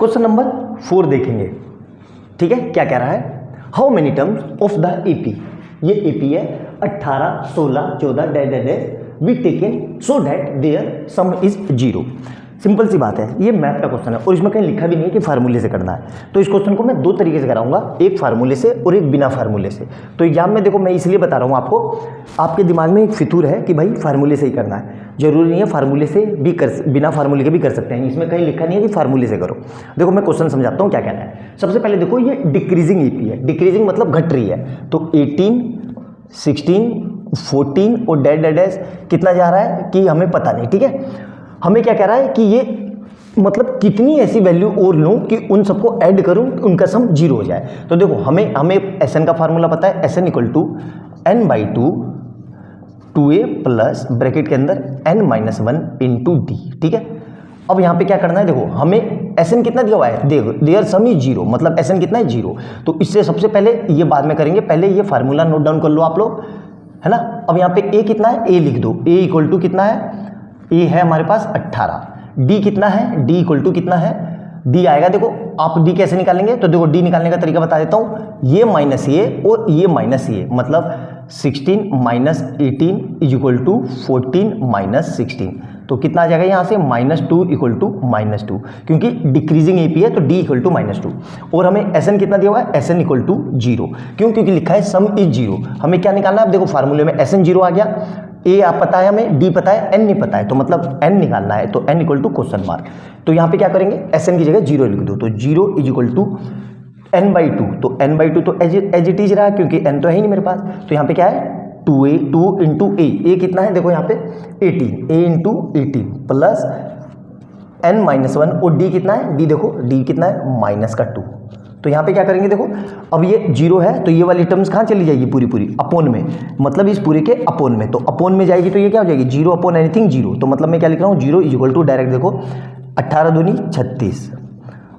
Question number 4 देखेंगे। ठीक है, क्या कह रहा है, how many terms of the AP, ये एपी है 18, 16, 14 dash dash dash we taken so that their sum is 0। Simple सी बात है, ये मैथ का क्वेश्चन है और इसमें कहीं लिखा भी नहीं है कि फार्मूले से करना है। तो इस क्वेश्चन को मैं दो तरीके से कराऊंगा, एक फार्मूले से और एक बिना फार्मूले से। तो एग्जाम में देखो मैं इसलिए बता रहा हूँ आपको, आपके दिमाग में एक फितूर है कि भाई फार्मूले से ही करना है, जरूरी नहीं है फार्मूले से भी बिना फार्मूले के भी कर सकते हैं। इसमें कहीं लिखा नहीं है कि फार्मूले से करो। देखो मैं क्वेश्चन समझाता हूँ क्या कहना है। सबसे पहले देखो ये डिक्रीजिंग ईपी है, डिक्रीजिंग मतलब घट रही है। तो 18, 16, 14 और डैश डैश डैश कितना जा रहा है कि हमें पता नहीं। ठीक है, हमें क्या कह रहा है कि ये मतलब कितनी ऐसी वैल्यू और लूँ कि उन सबको ऐड करूँ, उनका सम 0 हो जाए। तो देखो हमें Sn का फार्मूला पता है, Sn equal to n/2 2a plus bracket के अंदर n-1 इंटू डी। ठीक है, अब यहाँ पे क्या करना है, देखो हमें Sn कितना दिया हुआ है, देयर सम इज 0, मतलब Sn कितना है 0। तो इससे सबसे पहले ये बाद में करेंगे, पहले ये फार्मूला नोट डाउन कर लो आप लोग, है ना। अब यहाँ पे a कितना है, a लिख दो, a इक्वल टू कितना है, a है हमारे पास 18, d कितना है, d इक्वल टू कितना है, d आएगा। देखो आप d कैसे निकालेंगे, तो देखो d निकालने का तरीका बता देता हूँ, ये माइनस ये और ये माइनस ये, मतलब 16 minus 18 is equal to 14 minus 16। तो कितना आ जाएगा यहाँ से, -2 इक्वल टू -2, क्योंकि डिक्रीजिंग एपी है तो d इक्वल टू -2। और हमें Sn कितना दिया हुआ है, Sn इक्वल टू 0, क्यों, क्योंकि लिखा है सम इज 0। हमें क्या निकालना है, अब देखो फार्मूले में Sn 0 आ गया, a आप पता है हमें, d पता है, n नहीं पता है, तो मतलब n निकालना है, तो n equal to question mark. तो यहाँ पे क्या करेंगे, Sn की जगह 0 लिख दो, तो 0 इज इक्वल टू n/2, तो n/2 तो एज इट इज रहा, क्योंकि n तो है ही नहीं मेरे पास। तो यहाँ पे क्या है, 2 इंटू a कितना है, देखो यहाँ पे 18, a इंटू 18 प्लस n-1 और d कितना है, d देखो d कितना है, -2। तो यहाँ पे क्या करेंगे, देखो अब ये 0 है तो ये वाली टर्म्स कहाँ चली जाएगी, पूरी पूरी अपोन में, मतलब इस पूरे के अपोन में। तो अपोन में जाएगी तो ये क्या हो जाएगी, 0 अपॉन एनीथिंग 0। तो मतलब मैं क्या लिख रहा हूँ, 0 इज इक्वल टू डायरेक्ट देखो 18 दूनी 36,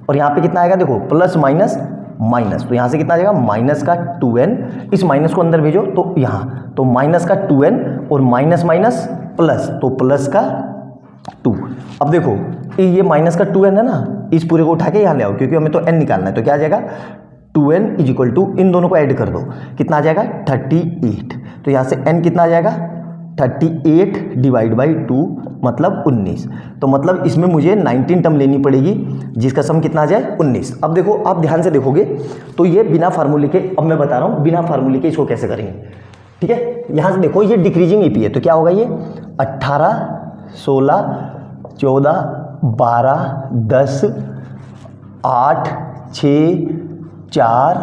और यहाँ पे कितना आएगा, देखो प्लस माइनस माइनस, तो यहाँ से कितना आ जाएगा, माइनस का 2n, इस माइनस को अंदर भेजो तो यहाँ, तो माइनस का 2n और माइनस माइनस प्लस, तो प्लस का 2। अब देखो ये माइनस का 2n है ना, इस पूरे को उठा के यहाँ ले आओ, क्योंकि हमें तो n निकालना है। तो क्या आ जाएगा, 2n इज इक्वल टू, इन दोनों को ऐड कर दो, कितना आ जाएगा 38। तो यहाँ से n कितना आ जाएगा, 38 डिवाइड बाई 2 मतलब 19। तो मतलब इसमें मुझे 19 टर्म लेनी पड़ेगी, जिसका सम कितना आ जाए 19। अब देखो आप ध्यान से देखोगे तो ये बिना फार्मूले के, अब मैं बता रहा हूँ बिना फार्मूले के इसको कैसे करेंगे। ठीक है, यहाँ से देखो ये डिक्रीजिंग ईपी है, तो क्या होगा, ये 18, 16, 14, 12, 10, 8, 6, 4,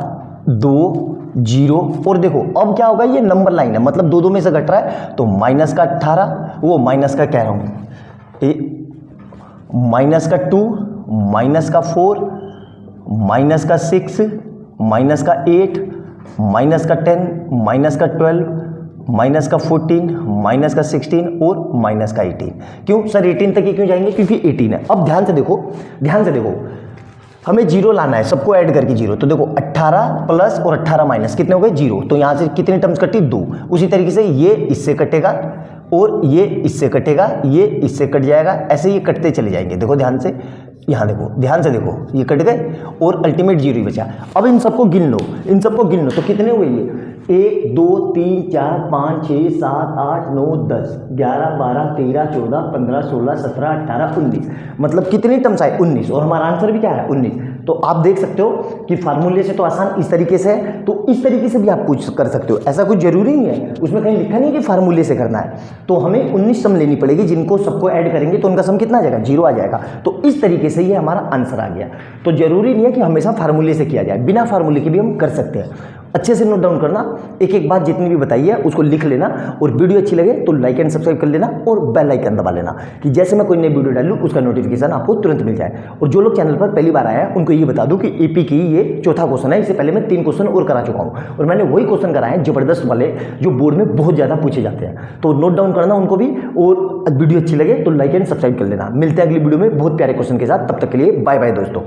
2, 0। और देखो अब क्या होगा, ये नंबर लाइन है, मतलब दो में से घट रहा है, तो माइनस का 18, वो माइनस का कह रहा हूँ, माइनस का 2, माइनस का 4, माइनस का 6, माइनस का 8, माइनस का 10, माइनस का 12, माइनस का 14, माइनस का 16 और माइनस का 18। क्यों सर 18 तक ही क्यों जाएंगे, क्योंकि 18 है। अब ध्यान से देखो, ध्यान से देखो, हमें 0 लाना है, सबको ऐड करके 0। तो देखो 18 प्लस और 18 माइनस कितने हो गए, 0। तो यहाँ से कितनी टर्म्स कटी, 2। उसी तरीके से ये इससे कटेगा और ये इससे कटेगा, ये इससे कट जाएगा, ऐसे ये कटते चले जाएंगे। देखो ध्यान से, यहाँ देखो ध्यान से देखो, ये कट गए और अल्टीमेट 0 ही बचा। अब इन सबको गिन लो, इन सबको गिन लो, तो कितने हुए ये, 1 2 3 4 5 6 7 8 9 10 11 12 13 14 15 16 17 18 19, मतलब कितनी टर्म्स आए, 19। और हमारा आंसर भी क्या है, 19। तो आप देख सकते हो कि फार्मूले से तो आसान इस तरीके से है, तो इस तरीके से भी आप पूछ कर सकते हो, ऐसा कुछ जरूरी नहीं है, उसमें कहीं लिखा नहीं है कि फार्मूले से करना है। तो हमें 19 सम लेनी पड़ेगी, जिनको सबको ऐड करेंगे तो उनका सम कितना आ जाएगा, 0 आ जाएगा। तो इस तरीके से ये हमारा आंसर आ गया। तो जरूरी नहीं है कि हमेशा फार्मूले से किया जाए, बिना फार्मूले के भी हम कर सकते हैं। अच्छे से नोट डाउन करना, एक एक बात जितनी भी बताई है उसको लिख लेना, और वीडियो अच्छी लगे तो लाइक एंड सब्सक्राइब कर लेना और बेल आइकन दबा लेना, कि जैसे मैं कोई नई वीडियो डालूं उसका नोटिफिकेशन आपको तुरंत मिल जाए। और जो लोग चैनल पर पहली बार आया है उनको ये बता दूं कि एपी की ये चौथा क्वेश्चन है, इससे पहले मैं 3 क्वेश्चन और करा चुका हूँ, और मैंने वही क्वेश्चन कराए हैं जबरदस्त वाले, जो बोर्ड में बहुत ज़्यादा पूछे जाते हैं। तो नोट डाउन करना उनको भी, और वीडियो अच्छी लगे तो लाइक एंड सब्सक्राइब कर लेना। मिलते हैं अगली वीडियो में बहुत प्यारे क्वेश्चन के साथ, तब तक के लिए बाय बाय दोस्तों।